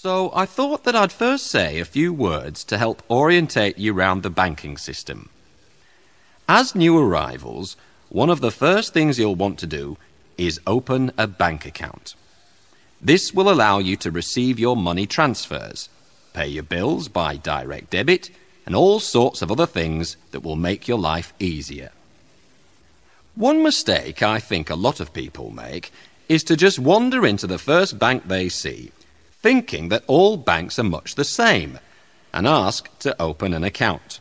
So I thought that I'd first say a few words to help orientate you round the banking system. As new arrivals, one of the first things you'll want to do is open a bank account. This will allow you to receive your money transfers, pay your bills by direct debit, and all sorts of other things that will make your life easier. One mistake I think a lot of people make is to just wander into the first bank they see, thinking that all banks are much the same, and ask to open an account.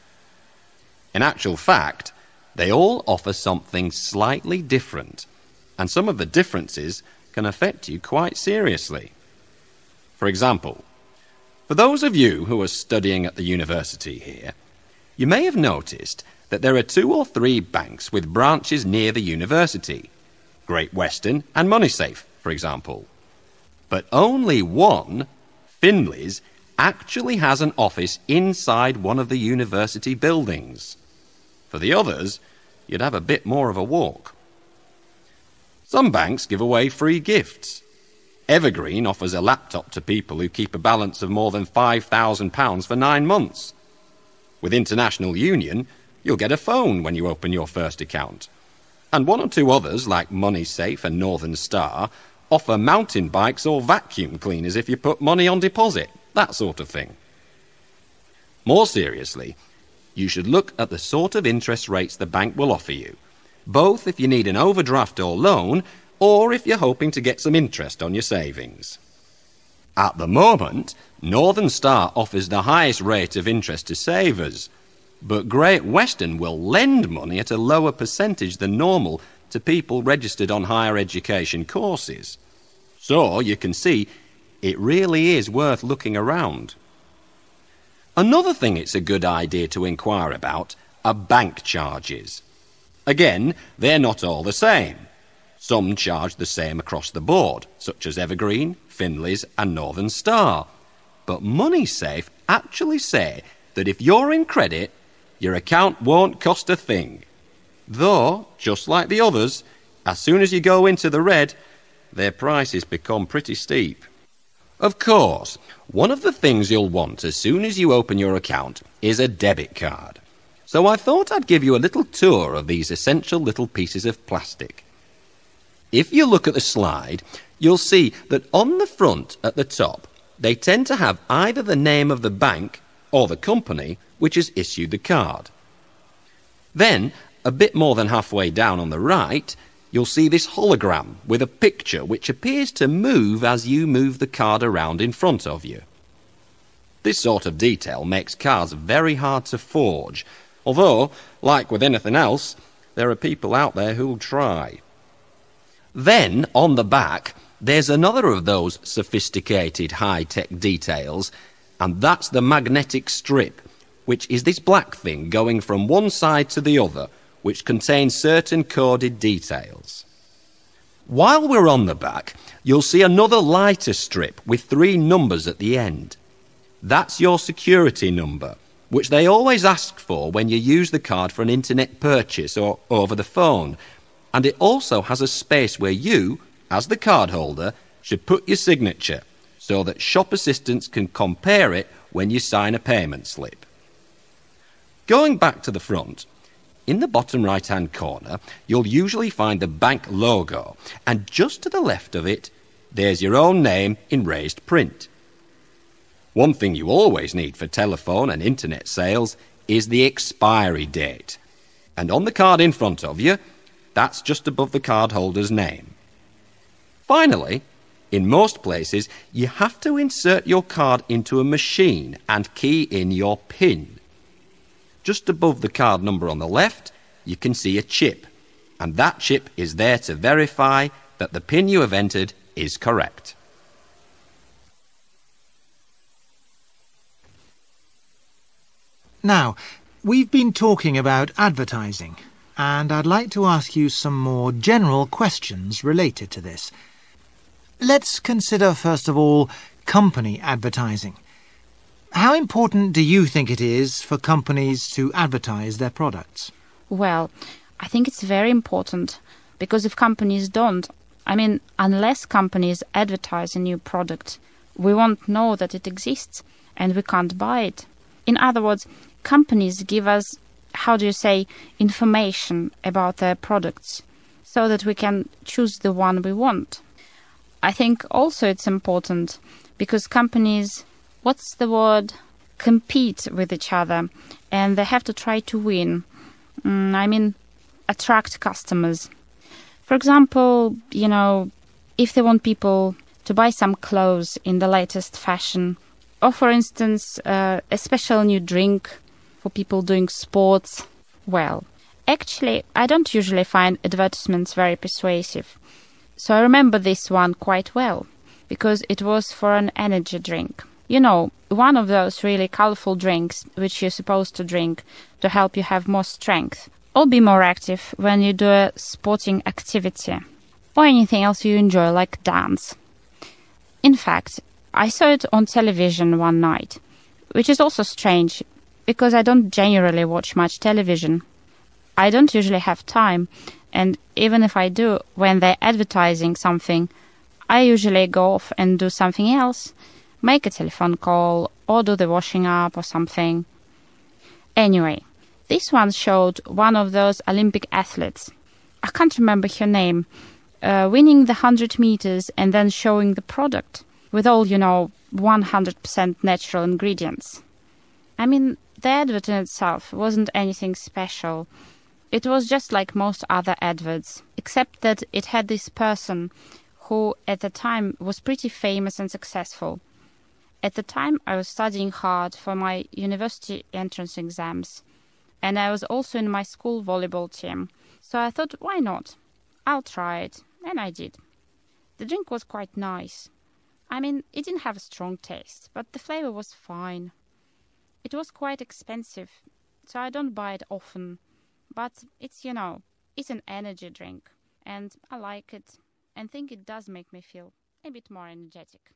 In actual fact, they all offer something slightly different, and some of the differences can affect you quite seriously. For example, for those of you who are studying at the university here, you may have noticed that there are 2 or 3 banks with branches near the university, Great Western and MoneySafe, for example. But only one, Finley's, actually has an office inside one of the university buildings. For the others, you'd have a bit more of a walk. Some banks give away free gifts. Evergreen offers a laptop to people who keep a balance of more than £5,000 for 9 months. With International Union, you'll get a phone when you open your first account. And 1 or 2 others, like MoneySafe and Northern Star, offer mountain bikes or vacuum cleaners if you put money on deposit, that sort of thing. More seriously, you should look at the sort of interest rates the bank will offer you, both if you need an overdraft or loan, or if you're hoping to get some interest on your savings. At the moment, Northern Star offers the highest rate of interest to savers, but Great Western will lend money at a lower percentage than normal to people registered on higher education courses. So you can see it really is worth looking around. Another thing it's a good idea to inquire about are bank charges. Again, they're not all the same. Some charge the same across the board, such as Evergreen, Finley's and Northern Star. But MoneySafe actually say that if you're in credit, your account won't cost a thing. Though, just like the others, as soon as you go into the red, their prices become pretty steep. Of course, one of the things you'll want as soon as you open your account is a debit card. So I thought I'd give you a little tour of these essential little pieces of plastic. If you look at the slide, you'll see that on the front at the top, they tend to have either the name of the bank or the company which has issued the card. Then, a bit more than halfway down on the right, you'll see this hologram with a picture which appears to move as you move the card around in front of you. This sort of detail makes cards very hard to forge, although, like with anything else, there are people out there who'll try. Then, on the back, there's another of those sophisticated high-tech details, and that's the magnetic strip, which is this black thing going from one side to the other, which contains certain coded details. While we're on the back, you'll see another lighter strip with 3 numbers at the end. That's your security number, which they always ask for when you use the card for an internet purchase or over the phone, and it also has a space where you, as the cardholder, should put your signature so that shop assistants can compare it when you sign a payment slip. Going back to the front, in the bottom right-hand corner, you'll usually find the bank logo, and just to the left of it, there's your own name in raised print. One thing you always need for telephone and internet sales is the expiry date. And on the card in front of you, that's just above the cardholder's name. Finally, in most places, you have to insert your card into a machine and key in your PIN. Just above the card number on the left, you can see a chip, and that chip is there to verify that the PIN you have entered is correct. Now, we've been talking about advertising, and I'd like to ask you some more general questions related to this. Let's consider, first of all, company advertising. How important do you think it is for companies to advertise their products? Well, I think it's very important, because if companies don't, unless companies advertise a new product, we won't know that it exists and we can't buy it. In other words, companies give us, information about their products so that we can choose the one we want. I think also it's important because companies, compete with each other and they have to try to win. Attract customers. For example, if they want people to buy some clothes in the latest fashion, or for instance, a special new drink for people doing sports, well, actually, I don't usually find advertisements very persuasive. So I remember this one quite well, because it was for an energy drink. One of those really colorful drinks which you're supposed to drink to help you have more strength or be more active when you do a sporting activity or anything else you enjoy like dance. In fact, I saw it on television one night, which is also strange because I don't generally watch much television. I don't usually have time, and even if I do, when they're advertising something, I usually go off and do something else, make a telephone call or do the washing up or something. Anyway, this one showed one of those Olympic athletes. I can't remember her name, winning the 100 meters and then showing the product with all, 100% natural ingredients. The advert in itself wasn't anything special. It was just like most other adverts, except that it had this person who at the time was pretty famous and successful. At the time, I was studying hard for my university entrance exams, and I was also in my school volleyball team. So I thought, why not? I'll try it, and I did. The drink was quite nice. It didn't have a strong taste, but the flavor was fine. It was quite expensive, so I don't buy it often. But it's an energy drink, and I like it, and think it does make me feel a bit more energetic.